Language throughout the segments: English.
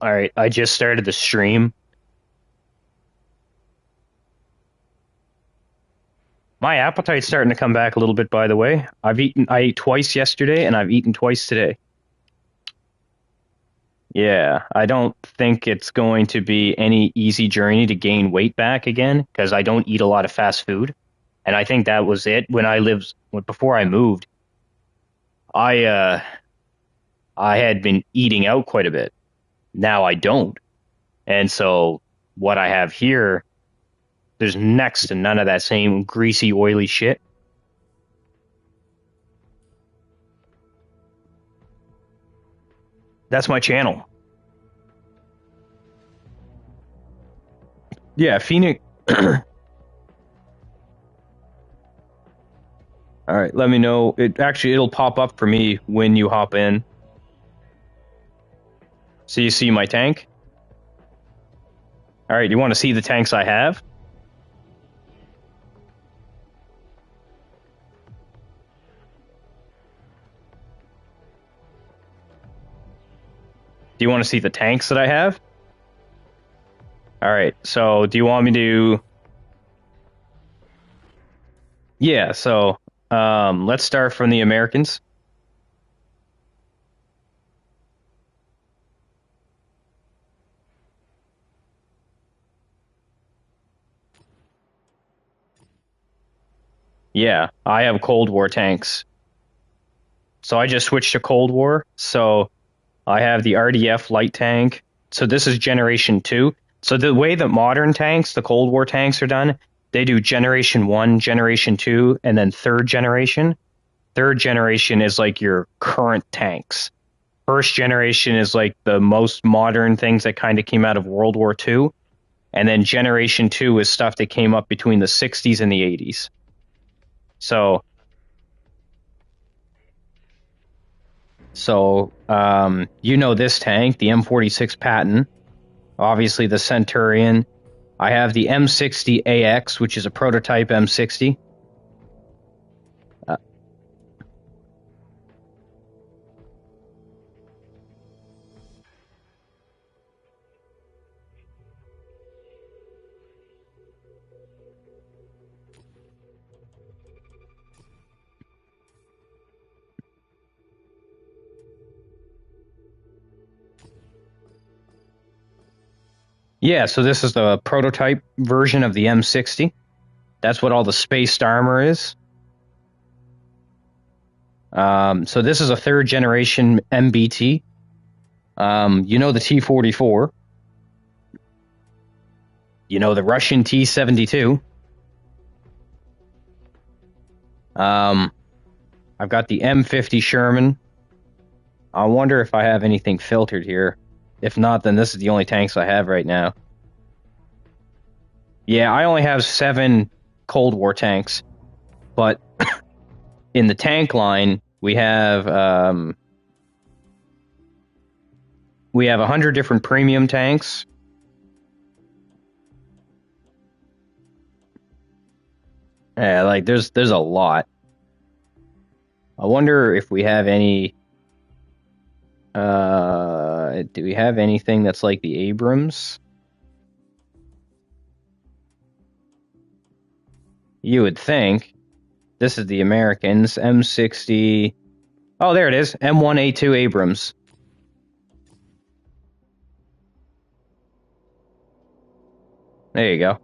All right, I just started the stream. My appetite's starting to come back a little bit, by the way. I ate twice yesterday and I've eaten twice today. Yeah, I don't think it's going to be any easy journey to gain weight back again because I don't eat a lot of fast food. And I think that was it before I moved. I uh I had been eating out quite a bit. Now I don't. And so what I have here, there's next to none of that same greasy, oily shit. That's my channel. Yeah, Phoenix. All right, let me know. It'll pop up for me when you hop in. So you see my tank? All right, you want to see the tanks I have? Do you want to see the tanks that I have? All right, so do you want me to... Yeah, so let's start from the Americans. Yeah, I have Cold War tanks. So I just switched to Cold War. So I have the RDF light tank. So this is Generation 2. So the way that modern tanks, the Cold War tanks are done, they do Generation 1, Generation 2, and then third generation. Third generation is like your current tanks. First generation is like the most modern things that kind of came out of World War II. And then Generation 2 is stuff that came up between the 60s and the 80s. So you know this tank, the M46 Patton, obviously the Centurion. I have the M60AX, which is a prototype M60. Yeah, so this is the prototype version of the M60. That's what all the spaced armor is. So this is a third generation MBT. You know the T-44. You know the Russian T-72. I've got the M50 Sherman. I wonder if I have anything filtered here. If not, then this is the only tanks I have right now. Yeah, I only have 7 Cold War tanks, but in the tank line, we have 100 different premium tanks. Yeah, like there's a lot. I wonder if we have any. Do we have anything that's like the Abrams? You would think. This is the Americans, M60. Oh, there it is, M1A2 Abrams. There you go.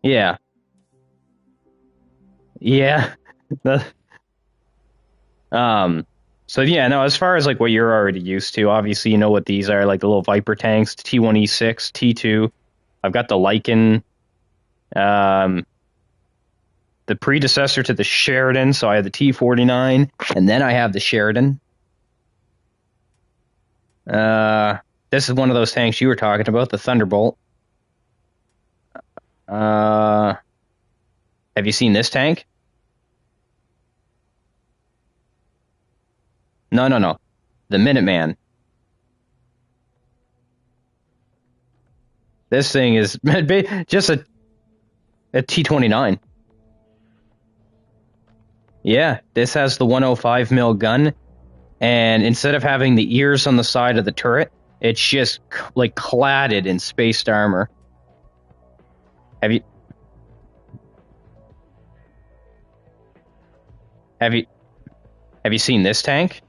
Yeah. Yeah. So yeah, no, as far as like what you're already used to, obviously you know what these are, like the little Viper tanks, T1E6, T2. I've got the Lycan, um, the predecessor to the Sheridan, so I have the T49, and then I have the Sheridan. This is one of those tanks you were talking about, the Thunderbolt. Have you seen this tank? No. The Minuteman. This thing is just a T29. Yeah, this has the 105 mil gun, And instead of having the ears on the side of the turret, it's just like cladded in spaced armor. Have you have you have you seen this tank?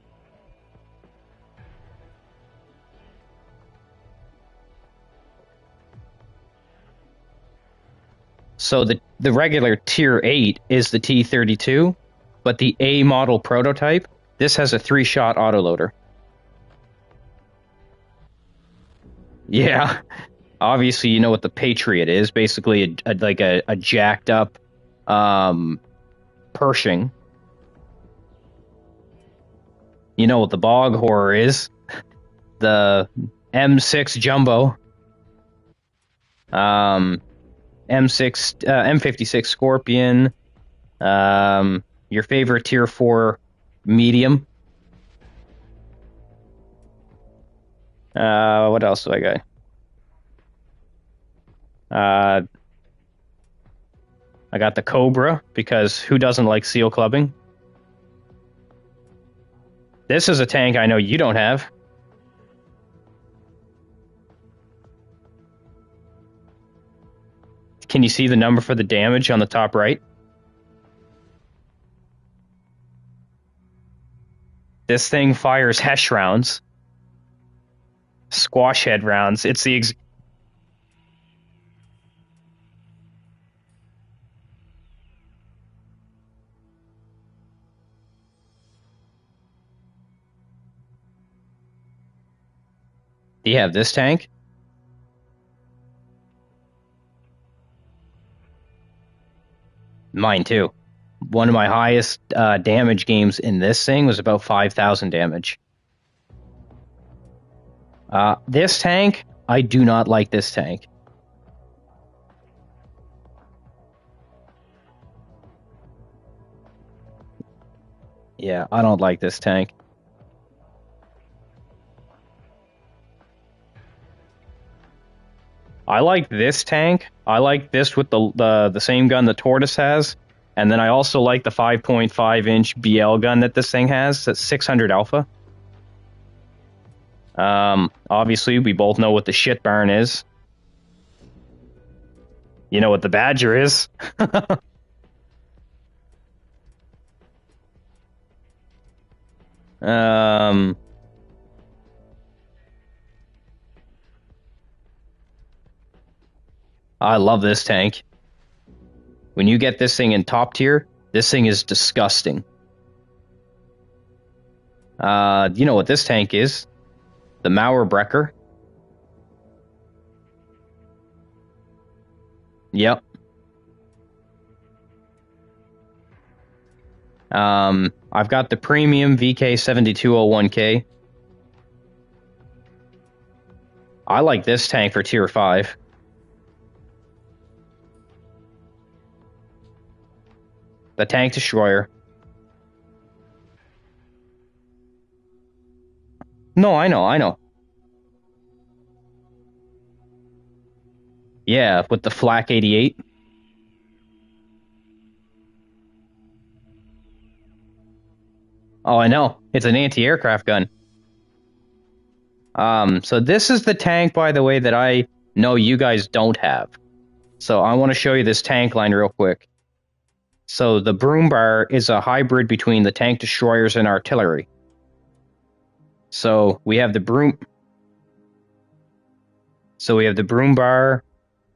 So the regular tier 8 is the T-32, but the A model prototype, this has a 3-shot autoloader. Yeah, obviously you know what the Patriot is. Basically, a jacked up Pershing. You know what the Bog Horror is. The M6 Jumbo. M6, M56 Scorpion. Your favorite tier 4 medium. What else do I got? I got the Cobra, because who doesn't like seal clubbing? This is a tank I know you don't have. Can you see the number for the damage on the top right? This thing fires Hesh rounds. Squash head rounds. It's the Do you have this tank? Mine too. One of my highest damage games in this thing was about 5,000 damage. This tank, I do not like this tank. Yeah, I don't like this tank. I like this tank. I like this with the same gun the Tortoise has. And then I also like the 5.5-inch BL gun that this thing has. That's 600 alpha. Obviously, we both know what the shit barn is. You know what the Badger is. I love this tank. When you get this thing in top tier, this thing is disgusting. You know what this tank is? The Mauerbrecher. Yep. I've got the premium VK7201K. I like this tank for tier 5. The Tank Destroyer. No, I know. Yeah, with the Flak 88. Oh, I know. It's an anti-aircraft gun. So this is the tank, by the way, that I know you guys don't have. So I want to show you this tank line real quick. So the Broom Bar is a hybrid between the Tank Destroyers and artillery. So we have the Broom Bar,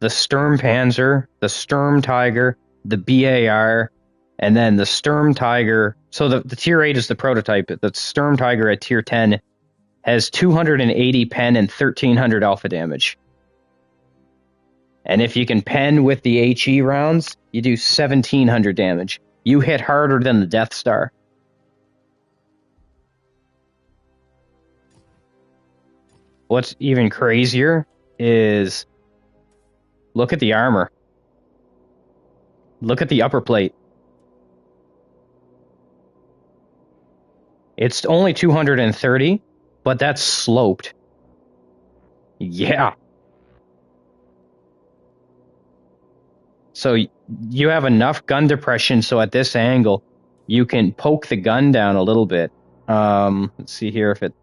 the Sturm Panzer, the Sturm Tiger, the BAR, and then the Sturm Tiger. So the tier 8 is the prototype. The Sturm Tiger at tier 10 has 280 pen and 1300 alpha damage. And if you can pen with the HE rounds, you do 1700 damage. You hit harder than the Death Star. What's even crazier is look at the armor. Look at the upper plate. It's only 230, but that's sloped. Yeah. So you have enough gun depression so at this angle, you can poke the gun down a little bit. Let's see here if it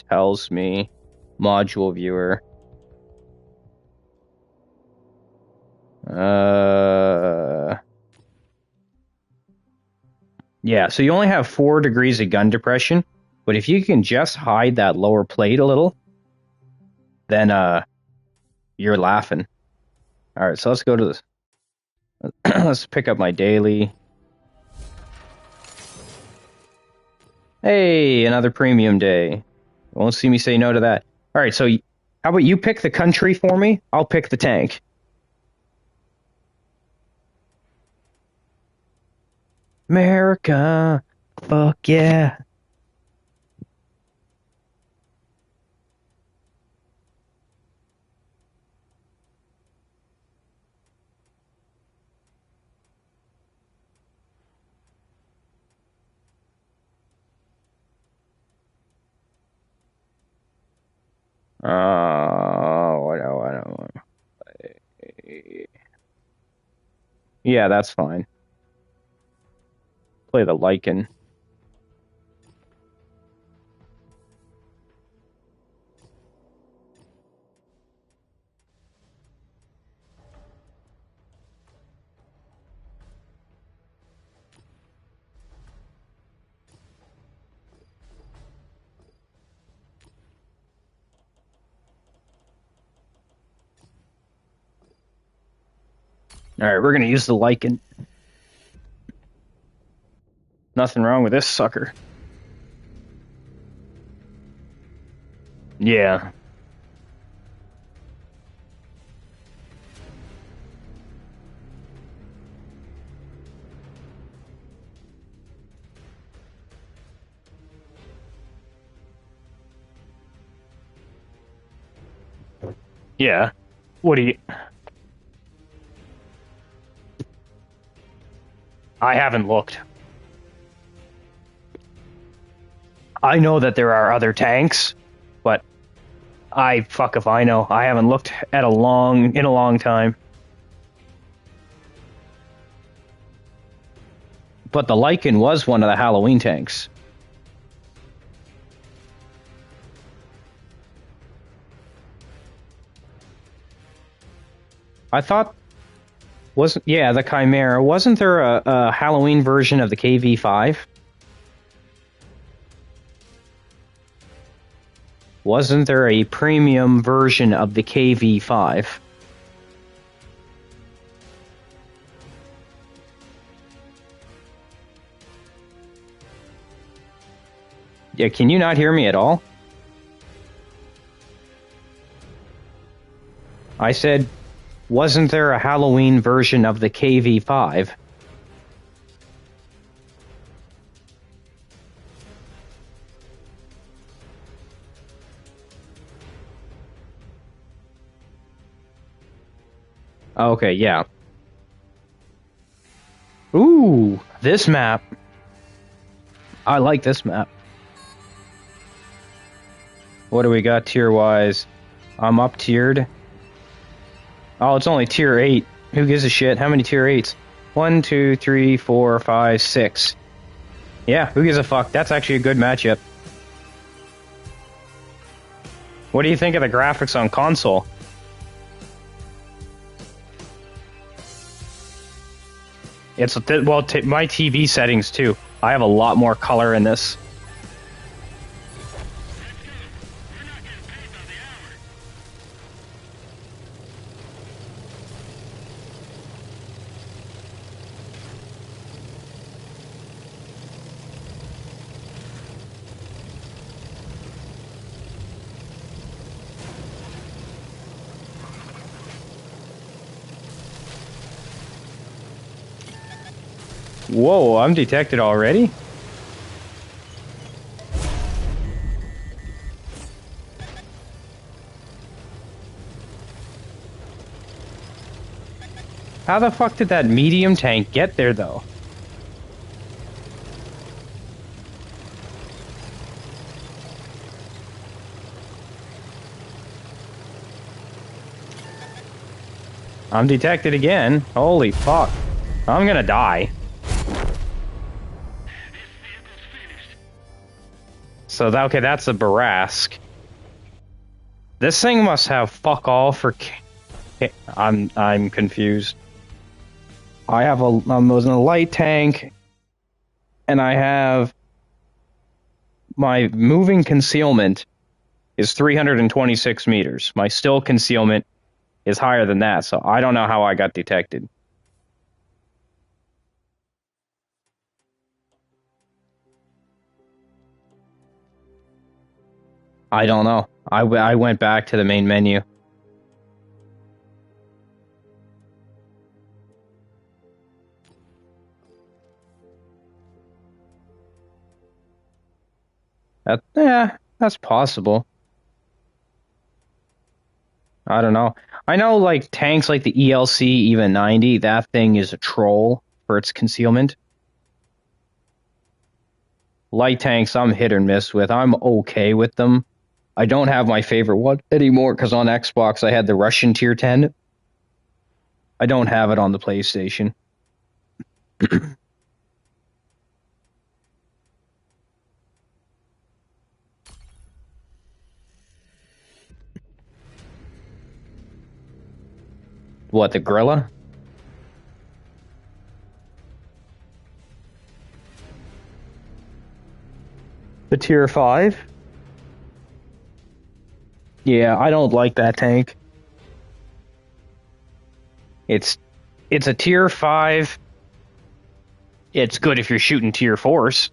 tells me. Module viewer. Yeah, so you only have 4 degrees of gun depression, but if you can just hide that lower plate a little, then you're laughing. All right, so let's go to this. Let's pick up my daily. Hey, another premium day. Won't see me say no to that. All right, so how about you pick the country for me? I'll pick the tank. America, fuck yeah. What? Yeah, that's fine. Play the Lycan. All right, we're gonna use the Lycan. Nothing wrong with this sucker. Yeah. Yeah. What do you... I haven't looked. I know that there are other tanks, but fuck if I know. I haven't looked in a long time. But the Lycan was one of the Halloween tanks. I thought the Chimera. Wasn't there a Halloween version of the KV-5? Wasn't there a premium version of the KV-5? Yeah, can you not hear me at all? I said, wasn't there a Halloween version of the KV-5? Okay, yeah. Ooh, this map. I like this map. What do we got tier-wise? I'm up-tiered. Oh, it's only tier 8. Who gives a shit? How many tier 8s? 1, 2, 3, 4, 5, 6. Yeah, who gives a fuck? That's actually a good matchup. What do you think of the graphics on console? It's well, my TV settings too. I have a lot more color in this. Whoa, I'm detected already? How the fuck did that medium tank get there, though? I'm detected again. Holy fuck. I'm gonna die. So that, okay, that's a Barask. This thing must have fuck all for. I'm confused. I have a was in a light tank, and I have my moving concealment is 326 meters. My still concealment is higher than that, so I don't know how I got detected. I don't know. I went back to the main menu. Yeah, that's possible. I don't know. I know, like, tanks like the ELC even 90, that thing is a troll for its concealment. Light tanks, I'm hit or miss with. I'm okay with them. I don't have my favorite one anymore because on Xbox I had the Russian Tier 10. I don't have it on the PlayStation. What, the Gorilla? The Tier 5? Yeah, I don't like that tank. It's a Tier 5. It's good if you're shooting Tier 4s.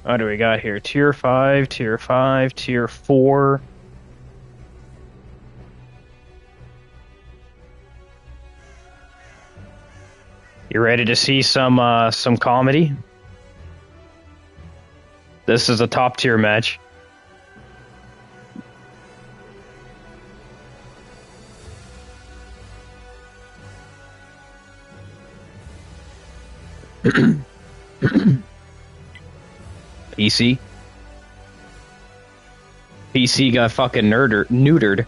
What do we got here? Tier 5, Tier 5, Tier 4. You ready to see some comedy? This is a top tier match. PC. PC got fucking neutered.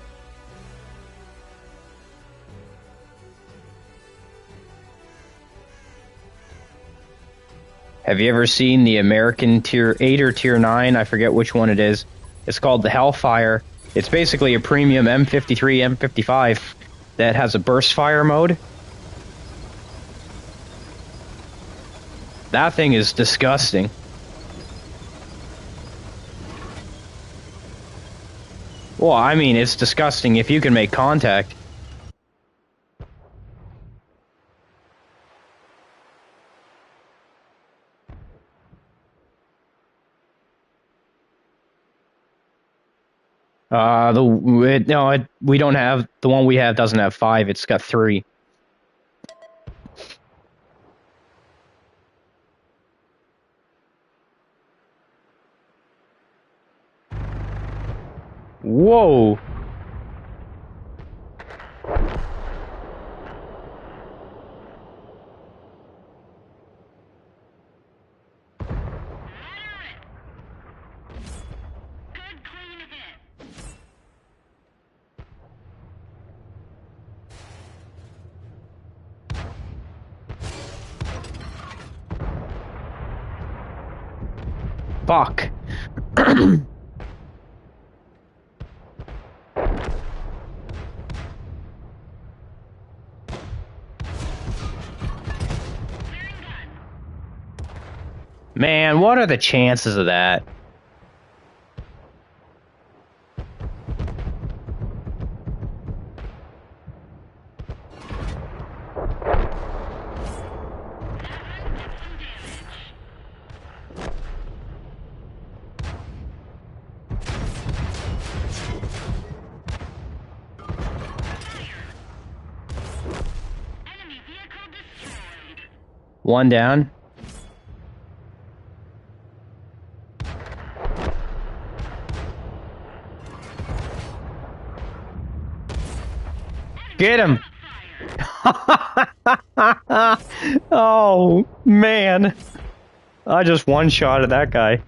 Have you ever seen the American Tier 8 or Tier 9? I forget which one it is. It's called the Hellfire. It's basically a premium M53, M55 that has a burst fire mode. That thing is disgusting. Well, I mean, it's disgusting if you can make contact. We don't have, the one we have doesn't have 5, it's got 3. Whoa! Fuck. Man, what are the chances of that? One down. Get him! Oh, man. I just one-shotted that guy.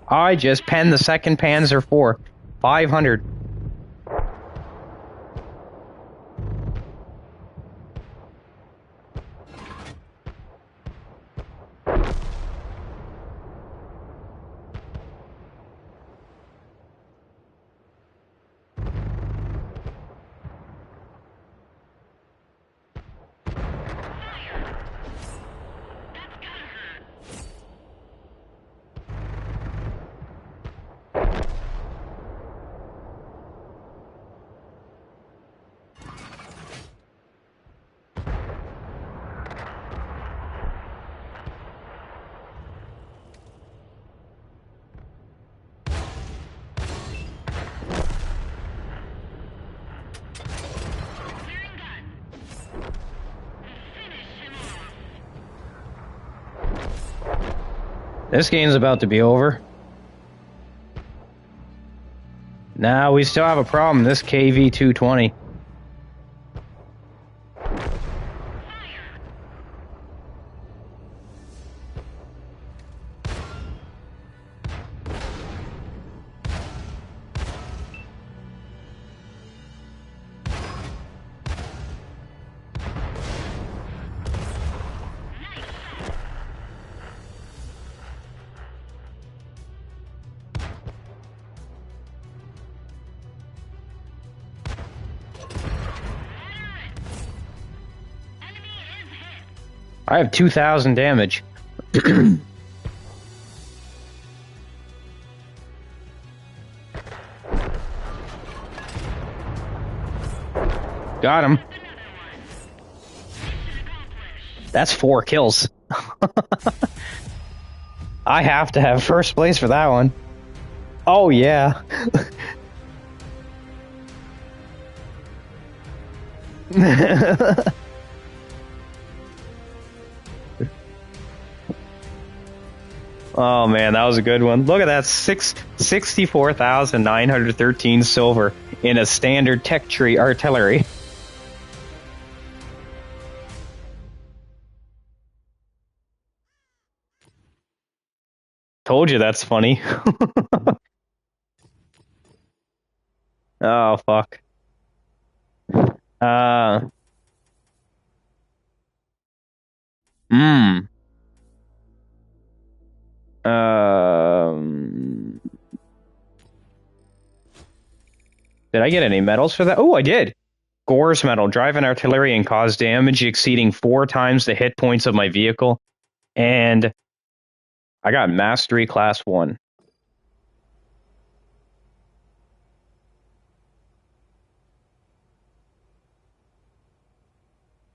I just penned the 2nd Panzer IV. 500. This game's about to be over. Now we still have a problem. This KV-220. I have 2,000 damage. Got him. That's 4 kills. I have to have first place for that one. Oh, yeah. Oh man, that was a good one. Look at that, 64,913 silver in a standard tech tree artillery. Told you that's funny. Oh fuck. Uh. Hmm. Did I get any medals for that? Oh, I did. Gore's medal. Drive an artillery and cause damage exceeding 4 times the hit points of my vehicle. And I got Mastery Class 1.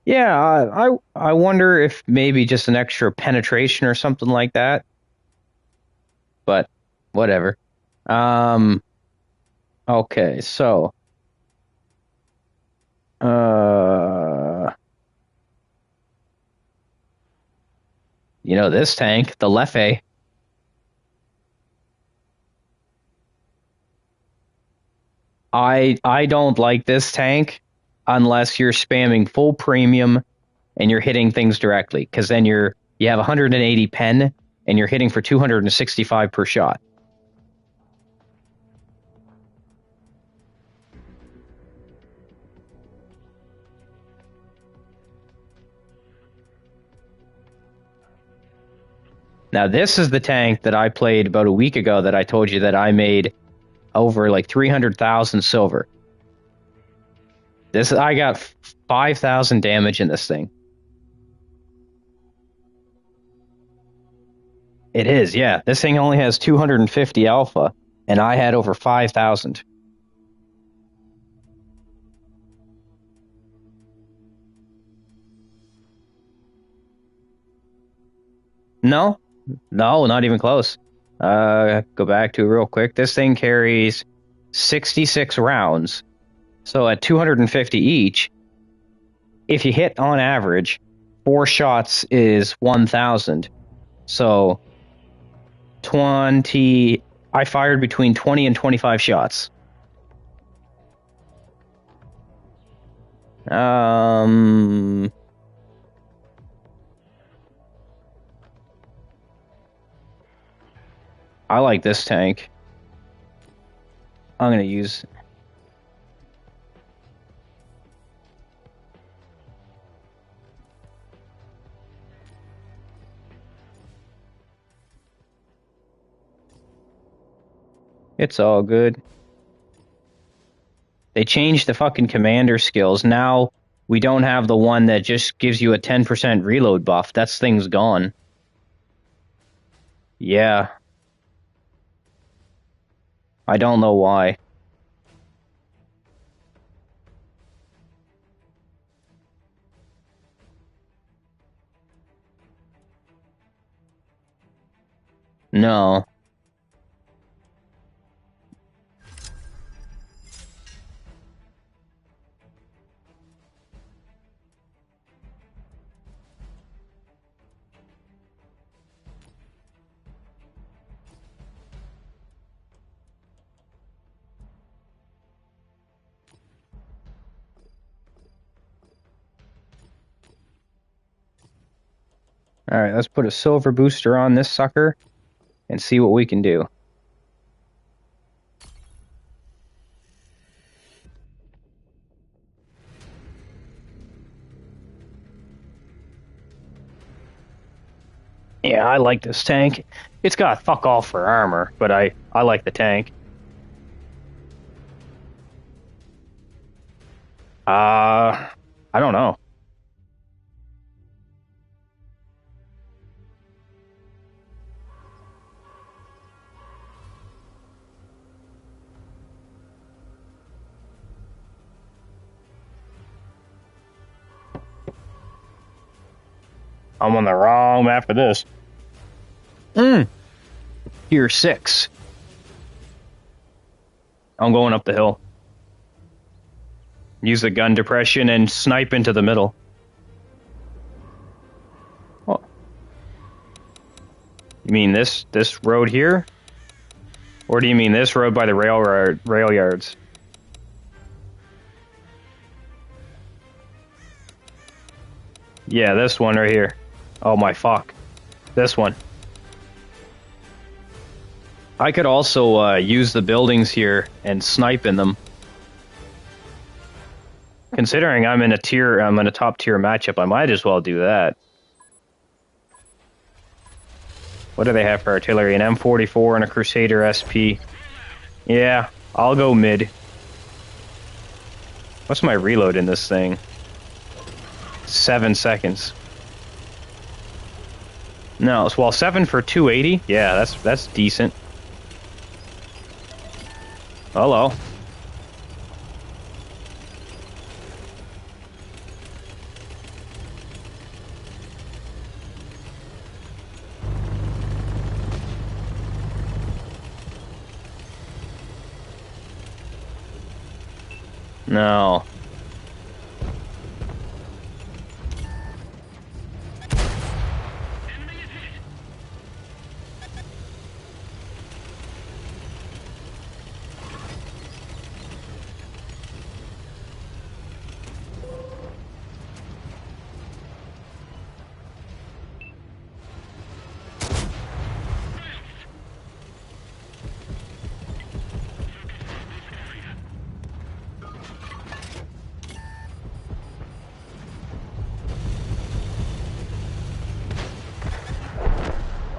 Yeah, I wonder if maybe just an extra penetration or something like that. But whatever. Okay, so you know this tank, the Leffe. I don't like this tank unless you're spamming full premium and you're hitting things directly, because then you have 180 pen and you're hitting for 265 per shot. Now, this is the tank that I played about a week ago that I told you that I made over like 300,000 silver. I got 5,000 damage in this thing. It is, yeah. This thing only has 250 alpha, and I had over 5,000. No, no, not even close. Go back to it real quick. This thing carries 66 rounds. So at 250 each, if you hit on average, 4 shots is 1,000. So 20, I fired between 20 and 25 shots. I like this tank. I'm going to use... It's all good. They changed the fucking commander skills. Now we don't have the one that just gives you a 10% reload buff. That thing's gone. Yeah. I don't know why. No. All right, let's put a silver booster on this sucker and see what we can do. Yeah, I like this tank. It's got fuck all for armor, but I like the tank. I don't know. I'm on the wrong map for this. Tier 6. I'm going up the hill. Use the gun depression and snipe into the middle. Oh. You mean this road here? Or do you mean this road by the rail yards? Yeah, this one right here. Oh my fuck. This one. I could also use the buildings here and snipe in them. Considering I'm in a top tier matchup, I might as well do that. What do they have for artillery? An M44 and a Crusader SP. Yeah, I'll go mid. What's my reload in this thing? 7 seconds. No, well, 7 for 280? Yeah, that's decent. Hello. No.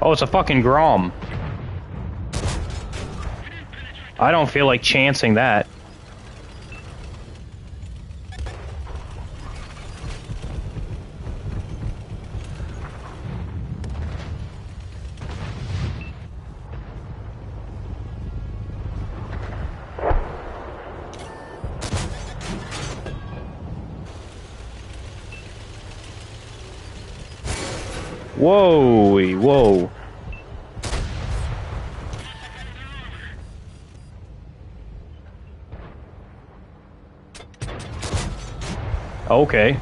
Oh, it's a fucking Grom. I don't feel like chancing that. Whoa, whoa. Okay.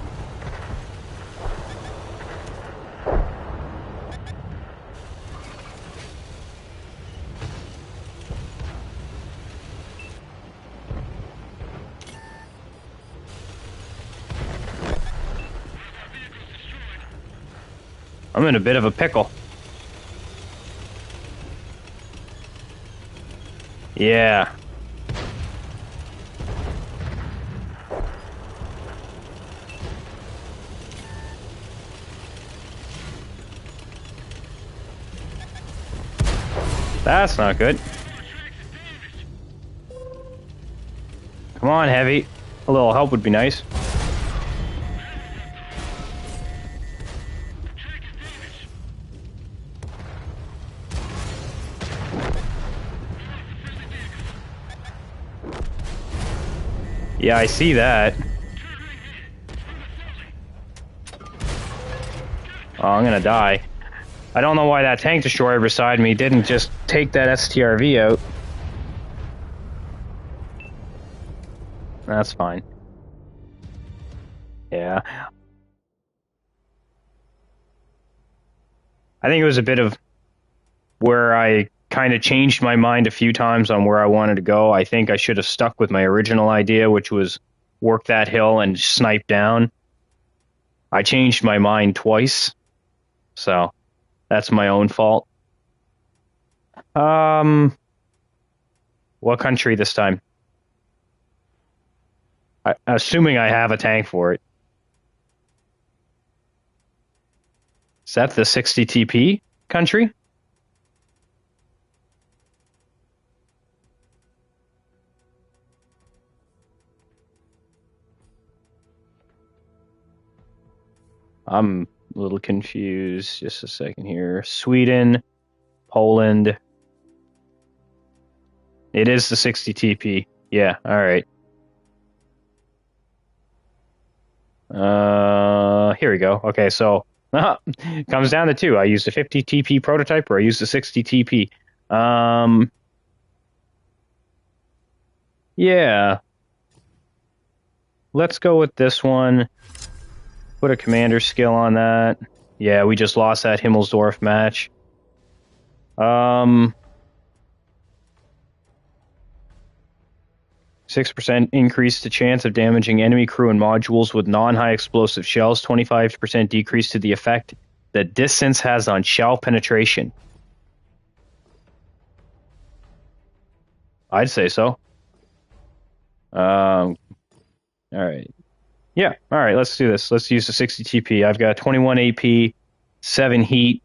I'm in a bit of a pickle. Yeah. That's not good. Come on, Heavy. A little help would be nice. Yeah, I see that. Oh, I'm gonna die. I don't know why that tank destroyer beside me didn't just take that STRV out. That's fine. Yeah. I think it was a bit of where I kind of changed my mind a few times on where I wanted to go. I think I should have stuck with my original idea, which was work that hill and snipe down. I changed my mind twice, so that's my own fault. What country this time? Assuming I have a tank for it. Is that the 60 TP country? I'm a little confused. Just a second here. Sweden, Poland. It is the 60 TP. Yeah, all right. Here we go. Okay, so comes down to two. I used a 50 TP prototype or I used a 60 TP. Yeah. Let's go with this one. Put a commander skill on that. Yeah, we just lost that Himmelsdorf match. 6% increase the chance of damaging enemy crew and modules with non-high explosive shells. 25% decrease to the effect that distance has on shell penetration. I'd say so. All right. Yeah, all right, let's do this. Let's use the 60 TP. I've got 21 AP, 7 heat,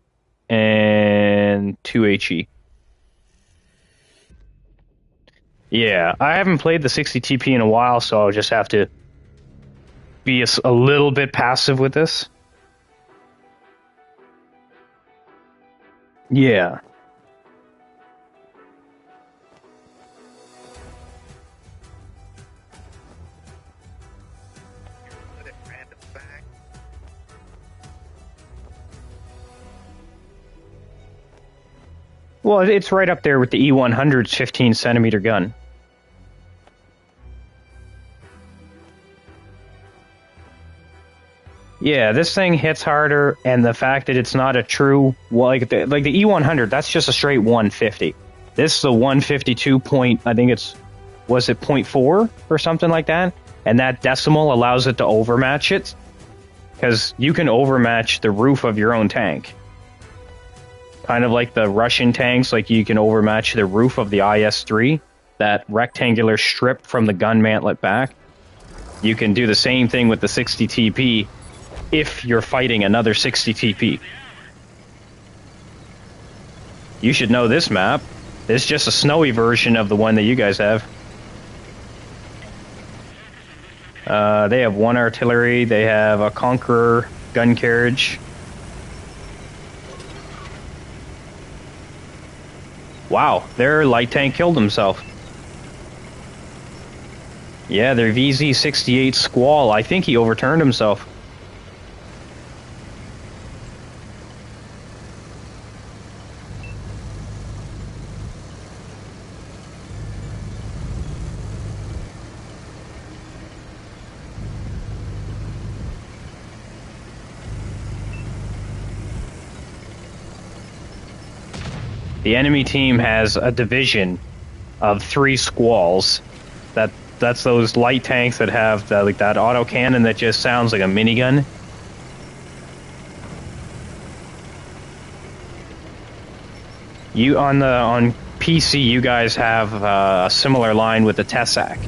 and 2 HE. Yeah, I haven't played the 60 TP in a while, so I'll just have to be a little bit passive with this. Yeah. Well, it's right up there with the E100's 15 centimeter gun. Yeah, this thing hits harder, and the fact that it's not a true like the E100, that's just a straight 150. This is a 152 point. I think was it 0.4 or something like that, and that decimal allows it to overmatch it because you can overmatch the roof of your own tank. Kind of like the Russian tanks, like you can overmatch the roof of the IS-3, that rectangular strip from the gun mantlet back. You can do the same thing with the 60 TP if you're fighting another 60 TP. You should know this map. It's just a snowy version of the one that you guys have. They have one artillery. They have a Conqueror gun carriage. Wow, their light tank killed himself. Yeah, their VZ-68 Squall. I think he overturned himself. The enemy team has a division of 3 Squalls. That's those light tanks that have like that auto cannon that just sounds like a minigun. You on PC, you guys have a similar line with the Tessac.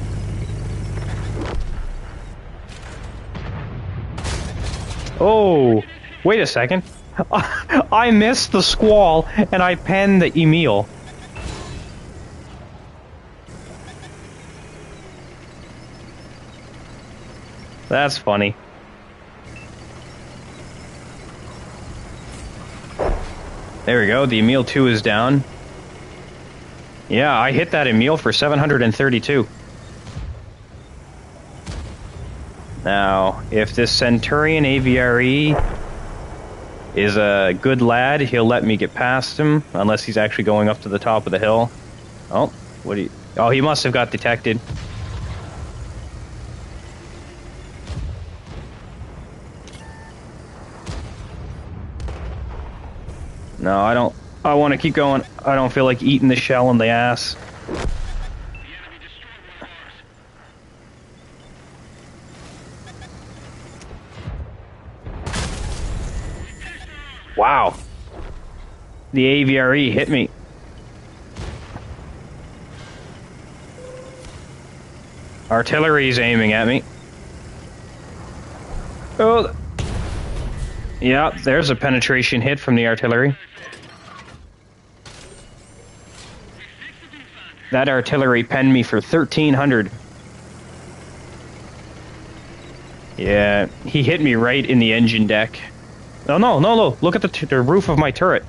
Oh, wait a second. I missed the Squall and I penned the Emil. That's funny. There we go, the Emil 2 is down. Yeah, I hit that Emil for 732. Now, if this Centurion AVRE is a good lad, he'll let me get past him, unless he's actually going up to the top of the hill. Oh, what do you... Oh, he must have got detected. No, I don't... I want to keep going. I don't feel like eating the shell in the ass. Wow. The AVRE hit me. Artillery's aiming at me. Oh. Yeah, there's a penetration hit from the artillery. That artillery penned me for 1,300. Yeah, he hit me right in the engine deck. Oh, no, no, no. Look at the roof of my turret.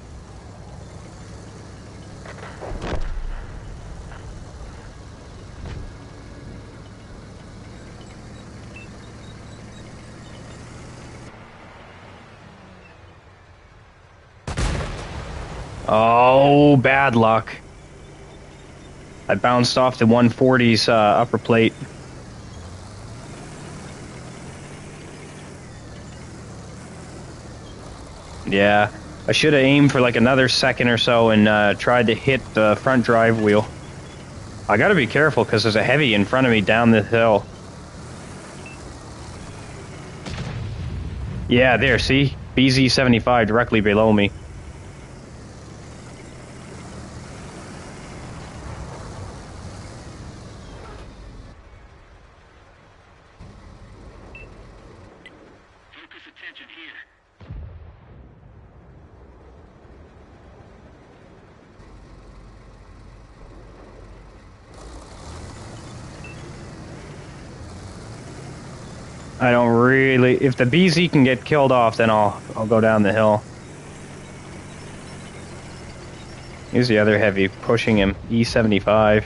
Oh, bad luck. I bounced off the 140's upper plate. Yeah, I should have aimed for like another second or so and tried to hit the front drive wheel. I gotta be careful because there's a heavy in front of me down the hill. Yeah, there, see? BZ-75 directly below me. I don't really... If the BZ can get killed off, then I'll go down the hill. Here's the other heavy pushing him. E-75.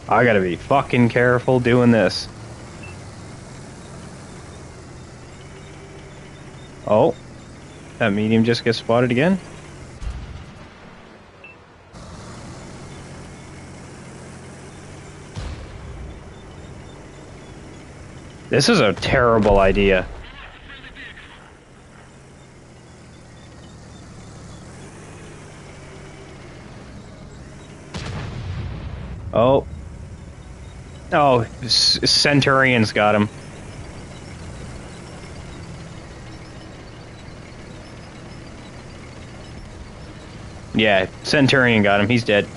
I gotta be fucking careful doing this. Oh. That medium just gets spotted again? This is a terrible idea. Oh. Oh, Centurion's got him. Yeah, Centurion got him. He's dead.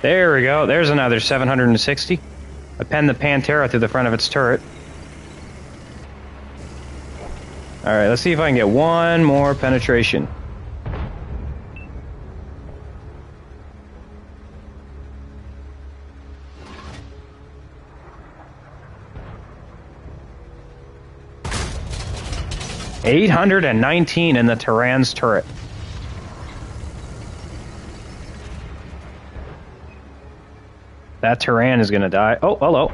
There we go. There's another 760. I penned the Pantera through the front of its turret. All right, let's see if I can get one more penetration. $819 in the Terran's turret. That Terran is going to die. Oh, hello.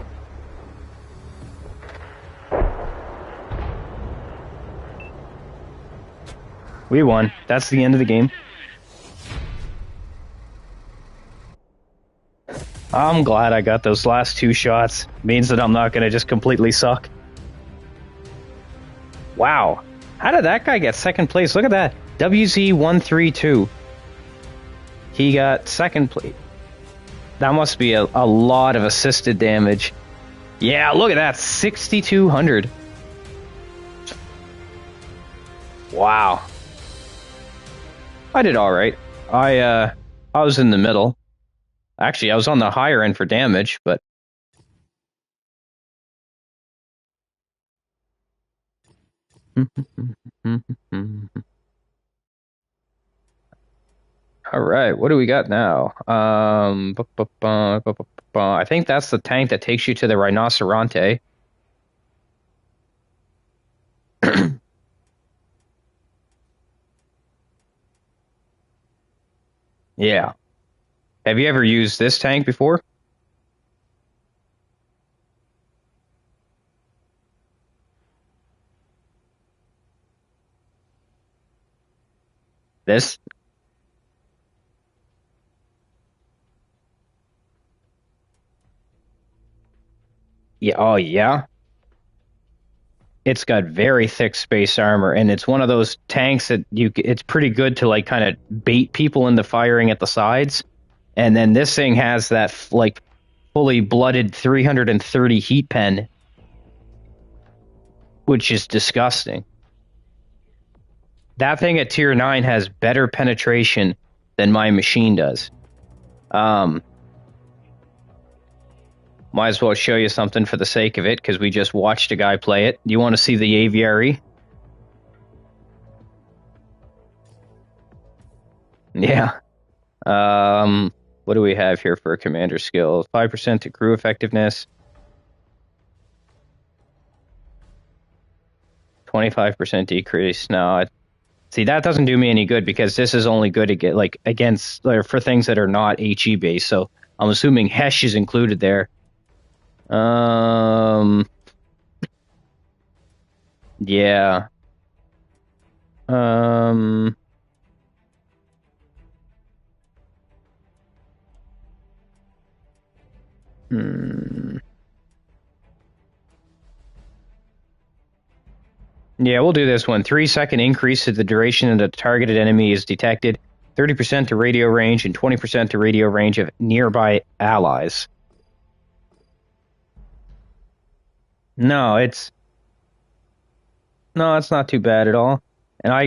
We won. That's the end of the game. I'm glad I got those last 2 shots. Means that I'm not going to just completely suck. Wow. How did that guy get second place? Look at that. WZ132. He got second place. That must be a lot of assisted damage. Yeah, look at that. 6,200. Wow. I did all right. I was in the middle. Actually, I was on the higher end for damage, but all right, what do we got now? I think that's the tank that takes you to the Rhinoceronte. Yeah. Have you ever used this tank before? This? Yeah. Oh, yeah. It's got very thick space armor, and it's one of those tanks that it's pretty good to like kind of bait people into firing at the sides. And then this thing has that like fully blooded 330 heat pen, which is disgusting. That thing at tier 9 has better penetration than my machine does. Might as well show you something for the sake of it, because we just watched a guy play it. Do you want to see the aviary? Yeah. What do we have here for a commander skill? 5% to crew effectiveness. 25% decrease. No, see, that doesn't do me any good, because this is only good to get like against or for things that are not HE based. So I'm assuming Hesh is included there. Yeah. Um, hmm. Yeah, we'll do this one. 3-second increase to the duration that a targeted enemy is detected. 30% to radio range and 20% to radio range of nearby allies. No, it's not too bad at all. And I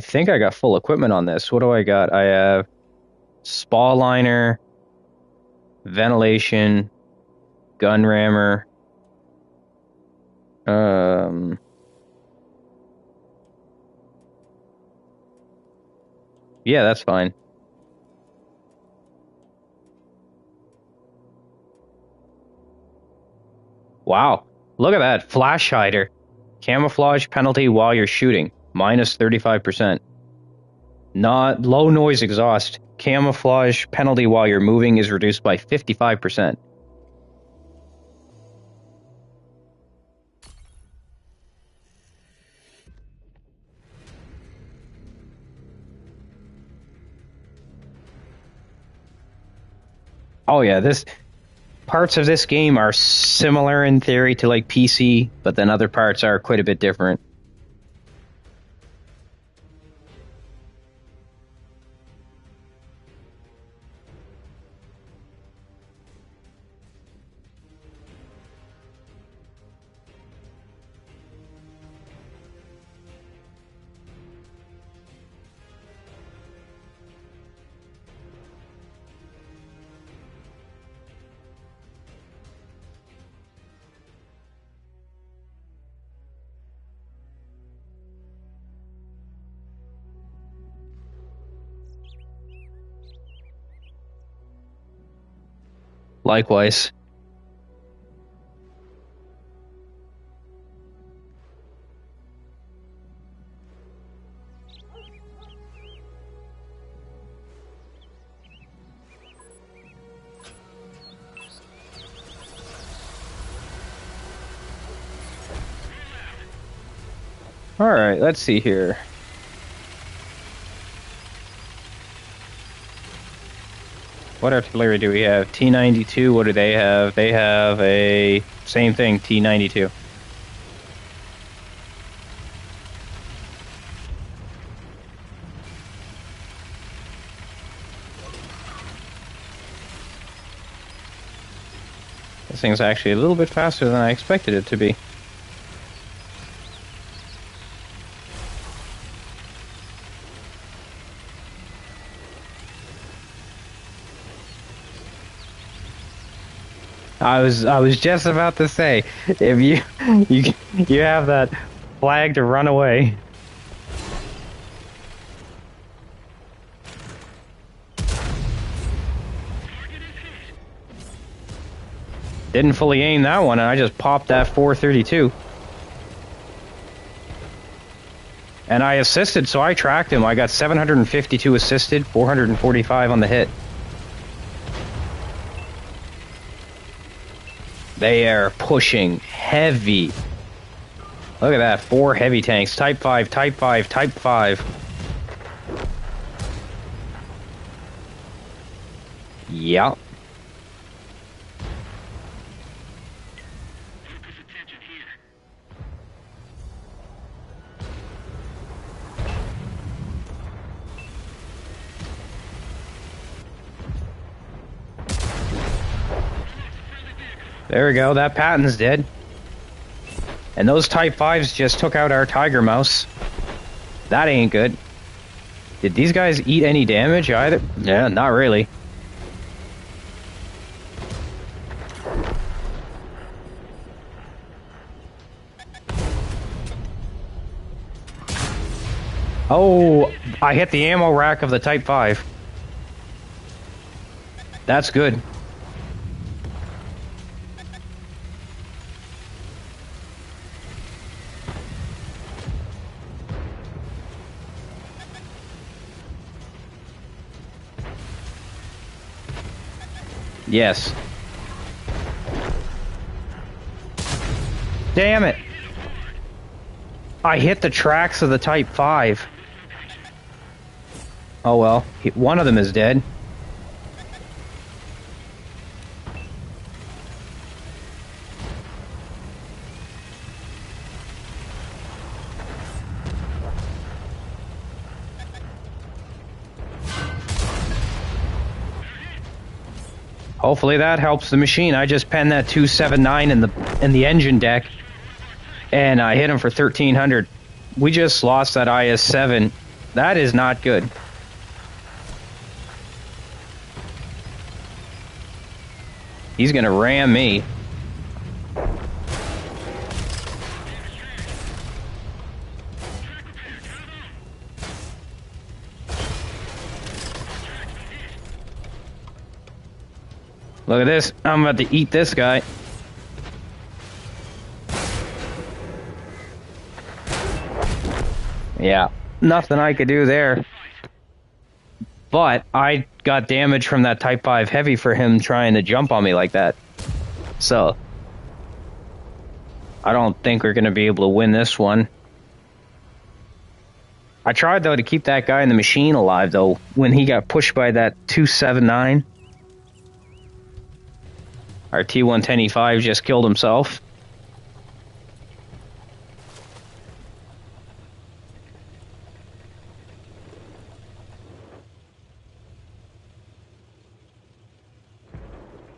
think I got full equipment on this. What do I got? I have spa liner, ventilation, gun rammer. Yeah, that's fine. Wow, look at that flash hider. Camouflage penalty while you're shooting, minus 35%. Not low noise exhaust. Camouflage penalty while you're moving is reduced by 55%. Oh yeah, this parts of this game are similar in theory to like PC, but then other parts are quite a bit different. Likewise. All right, let's see here. What artillery do we have? T-92, what do they have? They have a same thing, T-92. This thing's actually a little bit faster than I expected it to be. I was just about to say, if you have that flag to run away. Didn't fully aim that one, and I just popped that 432. And I assisted, so I tracked him. I got 752 assisted, 445 on the hit. They are pushing heavy. Look at that, 4 heavy tanks. Type 5, Type 5, Type 5. Yeah. There we go, that Patton's dead. And those Type 5s just took out our Tiger Mouse. That ain't good. Did these guys eat any damage either? Yeah, not really. Oh, I hit the ammo rack of the Type 5. That's good. Yes. Damn it. I hit the tracks of the Type 5. Oh well, one of them is dead. Hopefully that helps the machine. I just penned that 279 in the engine deck, and I hit him for 1300. We just lost that IS-7. That is not good. He's gonna ram me. Look at this. I'm about to eat this guy. Yeah, nothing I could do there. But I got damage from that Type 5 Heavy for him trying to jump on me like that. So, I don't think we're going to be able to win this one. I tried, though, to keep that guy in the machine alive, though, when he got pushed by that 279. Our T-110E5 just killed himself.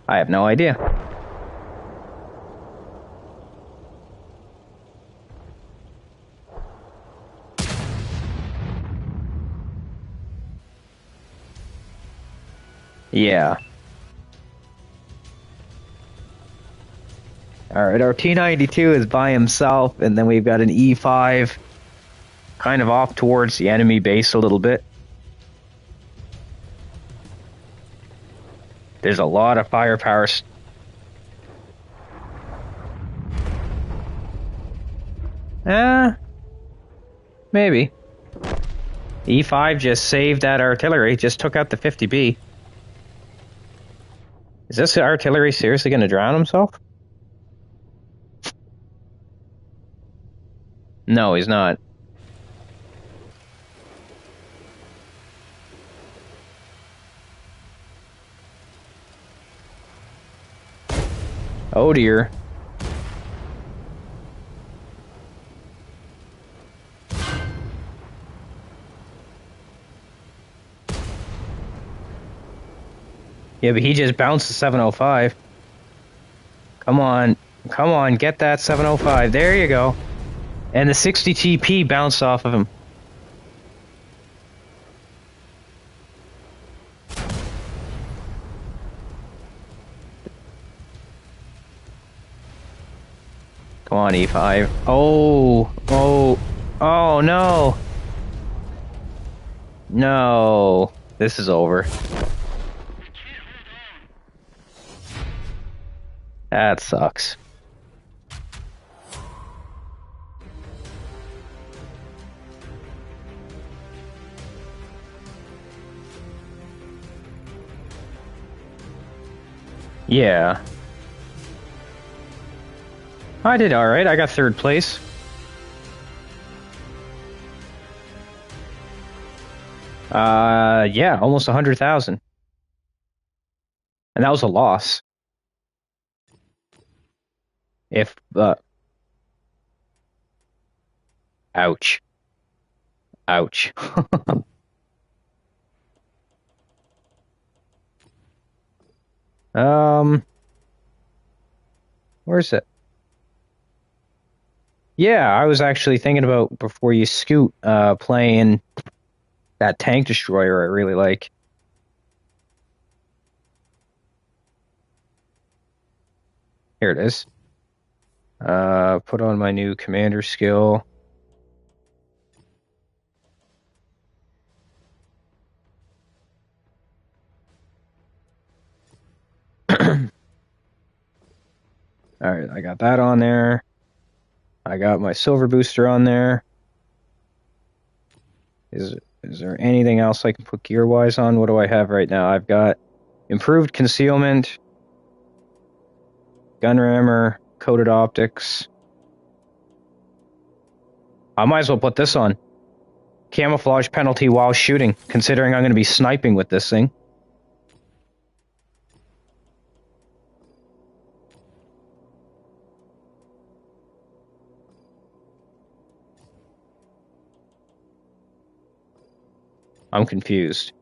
I have no idea. Yeah. Alright, our T-92 is by himself, and then we've got an E5 kind of off towards the enemy base a little bit. There's a lot of firepower. Maybe. E5 just saved that artillery, just took out the 50B. Is this artillery seriously going to drown himself? No, he's not. Oh dear. Yeah, but he just bounced the 705. Come on. Come on, get that 705. There you go. And the 60 TP bounced off of him. Come on, E5. Oh, no. No. This is over. That sucks. Yeah. I did alright. I got 3rd place. Yeah, almost 100,000. And that was a loss. If, ouch. Ouch. Where's it? Yeah, I was actually thinking about before you scoot, playing that tank destroyer I really like. Here it is. Put on my new commander skill. Alright, I got that on there. I got my silver booster on there. Is there anything else I can put gear-wise on? What do I have right now? I've got improved concealment, gun rammer, coated optics. I might as well put this on. Camouflage penalty while shooting, considering I'm going to be sniping with this thing. I'm confused.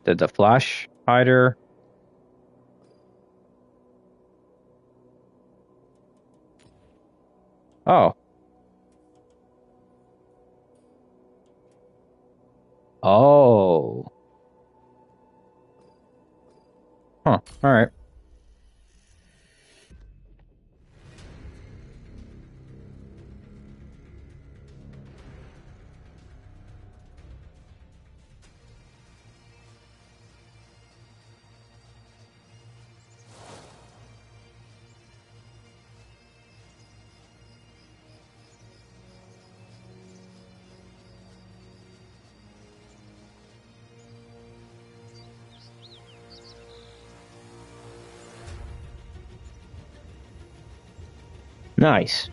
Did the flash hider? Oh. Oh. Huh. All right. Nice.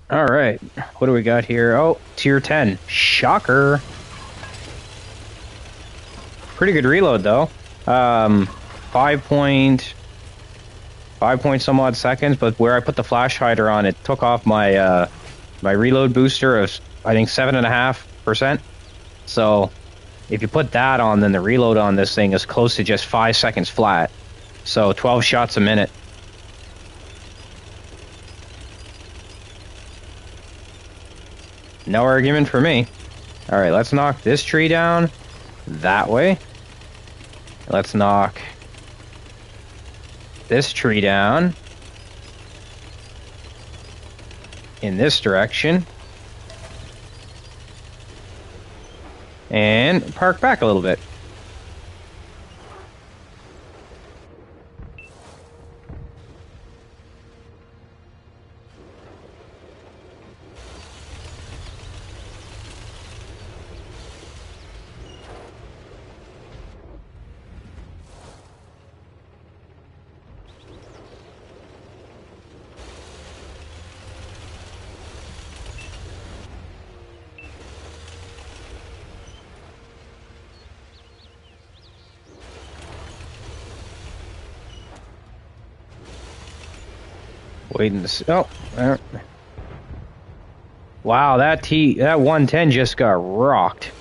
All right. What do we got here? Oh, tier 10. Shocker. Pretty good reload, though. 5.5 point some odd seconds, but where I put the flash hider on, it took off my reload booster of, I think, 7.5%. So if you put that on, then the reload on this thing is close to just 5 seconds flat. So 12 shots a minute. No argument for me. All right, let's knock this tree down that way. Let's knock this tree down in this direction. And park back a little bit. Waiting to see. Oh, wow! That 110 just got rocked.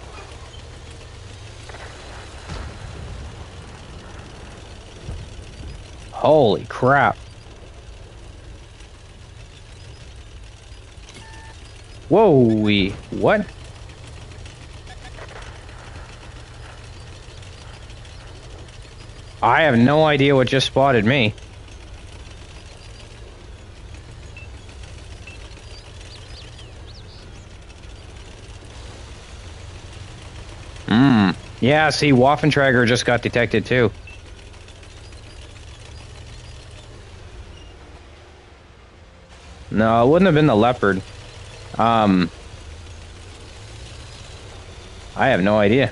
Holy crap! Whoa! What? I have no idea what just spotted me. Yeah, see, Waffentrager just got detected too. No, it wouldn't have been the leopard. I have no idea.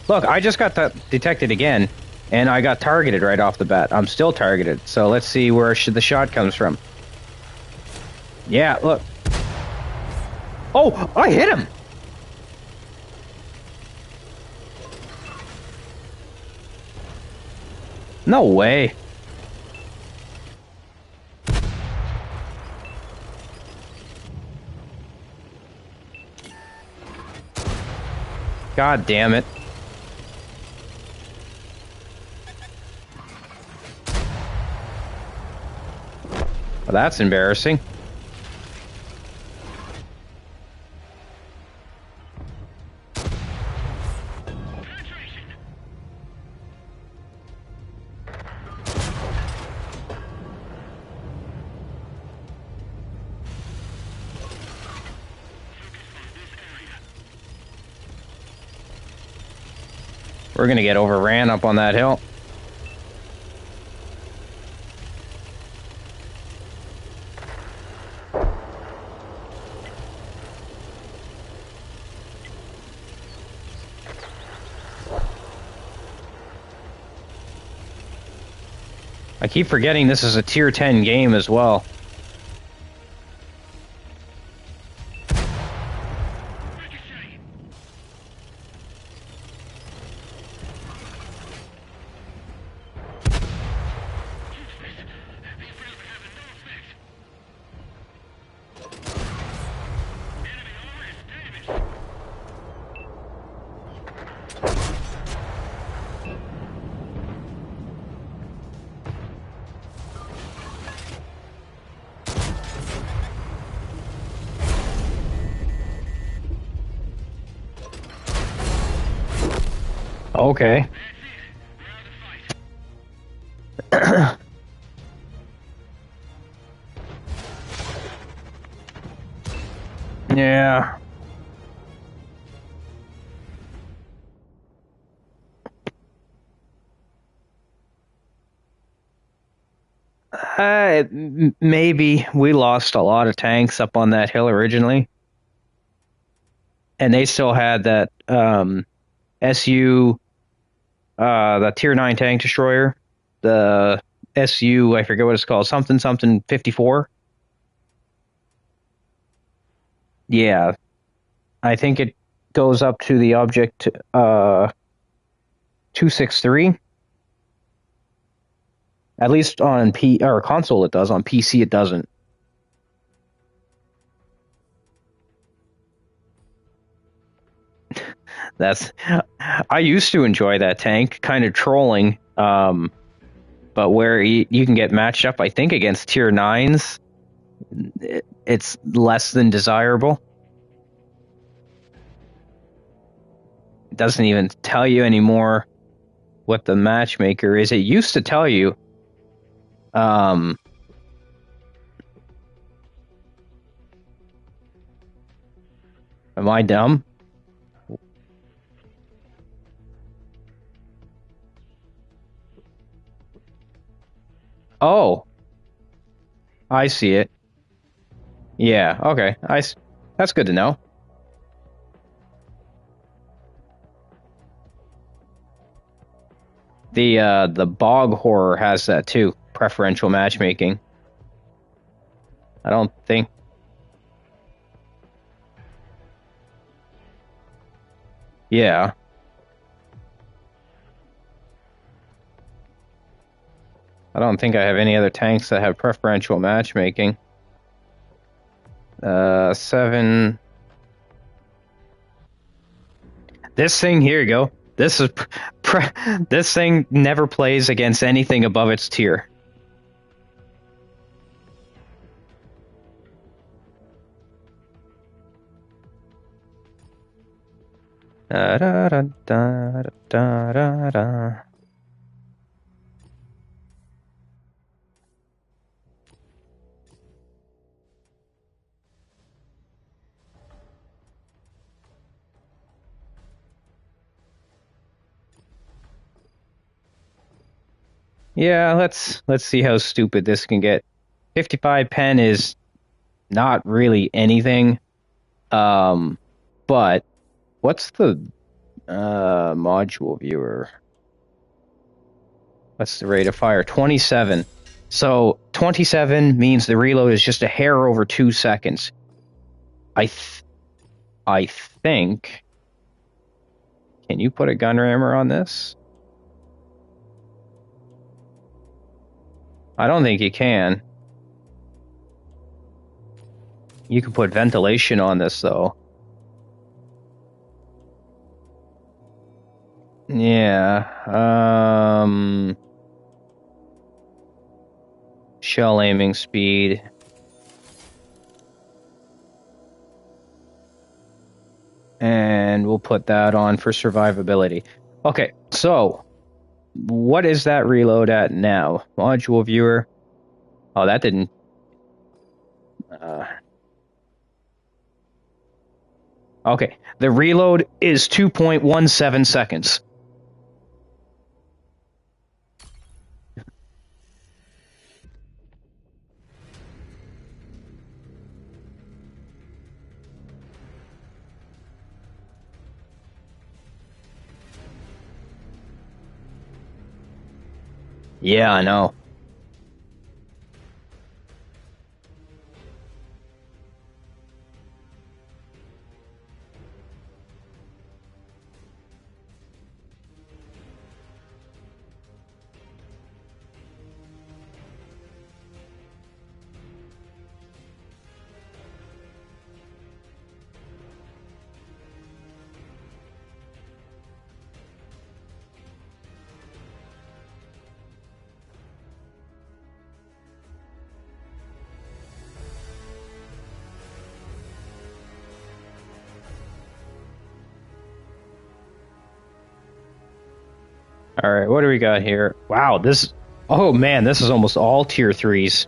Look, I just got detected again, and I got targeted right off the bat. I'm still targeted, so let's see where the shot comes from. Yeah, look. Oh, I hit him! No way. God damn it. Well, that's embarrassing. We're gonna get overran up on that hill. I keep forgetting this is a tier 10 game as well. Okay. Yeah. Maybe we lost a lot of tanks up on that hill originally, and they still had that SU, the tier 9 tank destroyer, the SU, I forget what it's called, something 54. Yeah, I think it goes up to the object 263. At least on P or console it does. On PC it doesn't. That's I used to enjoy that tank, kind of trolling. But where you can get matched up, I think against tier 9s, it's less than desirable. It doesn't even tell you anymore what the matchmaker is. It used to tell you. Am I dumb? Oh, I see it. Yeah, okay. That's good to know. The bog horror has that too. Preferential matchmaking. I don't think. Yeah. I don't think I have any other tanks that have preferential matchmaking. 7. This thing, here you go. This is this thing never plays against anything above its tier. Da, da, da, da, da, da, da. Yeah, let's see how stupid this can get. 55 pen is not really anything. But what's the module viewer? What's the rate of fire? 27. So 27 means the reload is just a hair over 2 seconds. I think. Can you put a gun rammer on this? I don't think you can. You can put ventilation on this though. Yeah. Shell aiming speed. And we'll put that on for survivability. Okay, so what is that reload at now? Module viewer. Oh, that didn't. Okay, the reload is 2.17 seconds. Yeah, I know. All right, what do we got here? Wow, this. Oh man, this is almost all tier 3s.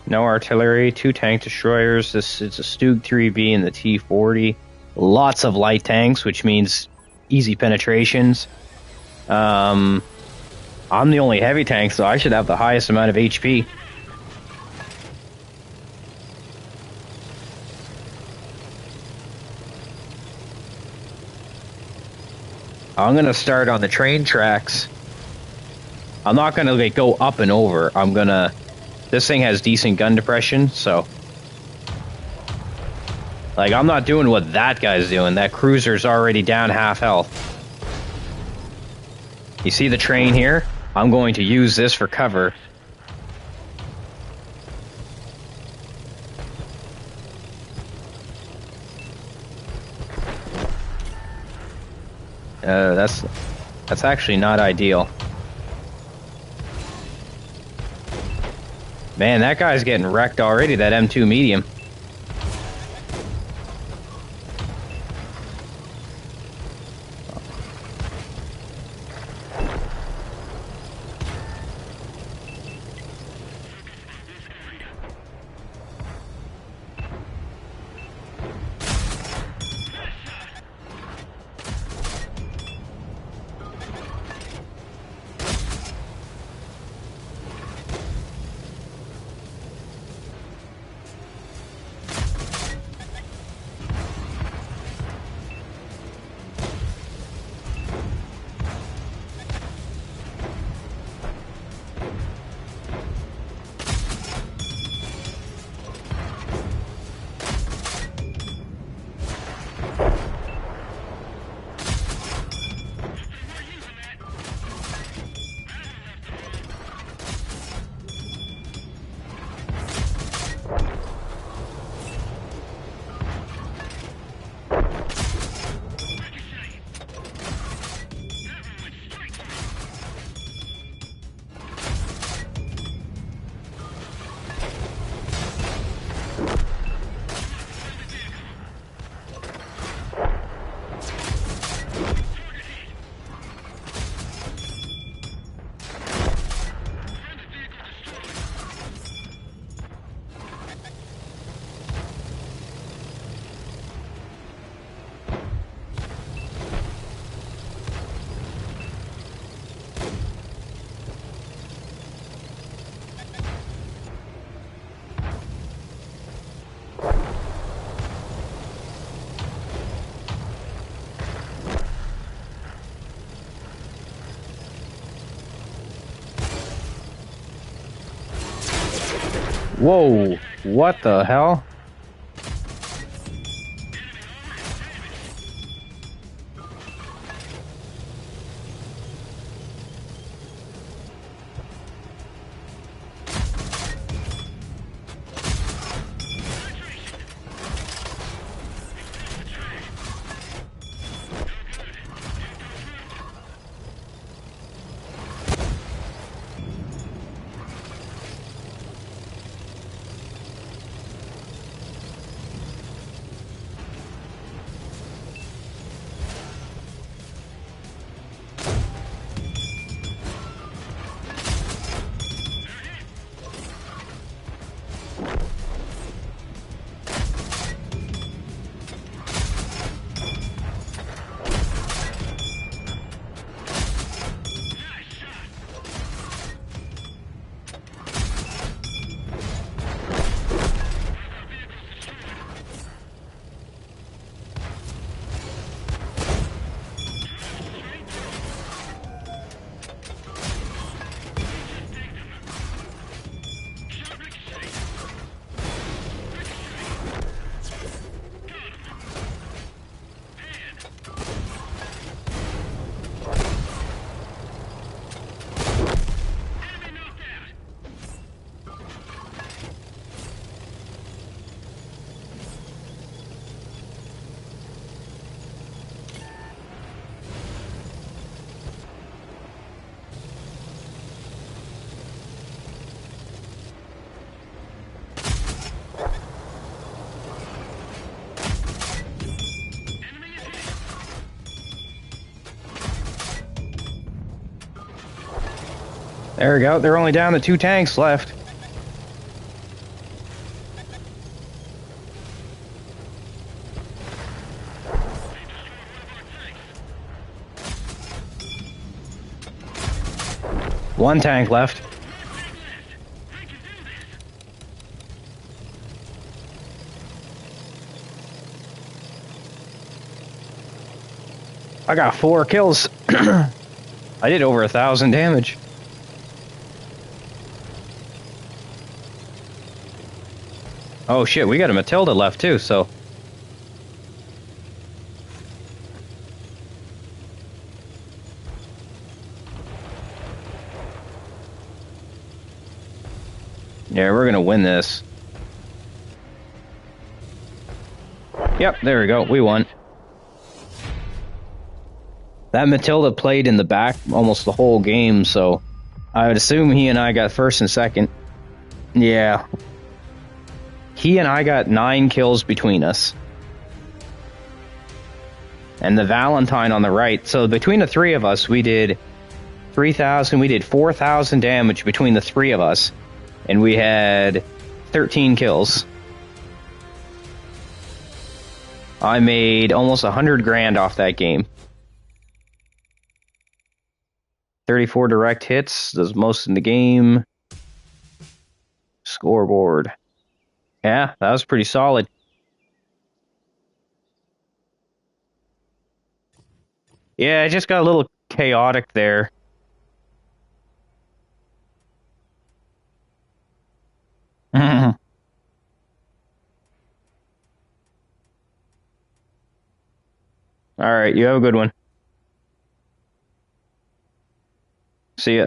No artillery, 2 tank destroyers. This is a Stug 3B and the T-40. Lots of light tanks, which means easy penetrations. I'm the only heavy tank, so I should have the highest amount of HP. I'm gonna start on the train tracks. I'm not gonna like go up and over. This thing has decent gun depression, so like I'm not doing what that guy's doing. That cruiser's already down half health. You see the train here? I'm going to use this for cover. That's actually not ideal. Man, that guy's getting wrecked already, that M2 medium. Whoa, what the hell? There we go. They're only down to 2 tanks left. One tank left. I got 4 kills. I did over 1,000 damage. Oh shit, we got a Matilda left too, so. Yeah, we're gonna win this. Yep, there we go. We won. That Matilda played in the back almost the whole game, so I would assume he and I got first and second. Yeah. He and I got 9 kills between us. And the Valentine on the right. So between the 3 of us, we did 3,000. We did 4,000 damage between the 3 of us. And we had 13 kills. I made almost 100 grand off that game. 34 direct hits, does most in the game. Scoreboard. Yeah, that was pretty solid. Yeah, it just got a little chaotic there. All right, you have a good one. See ya.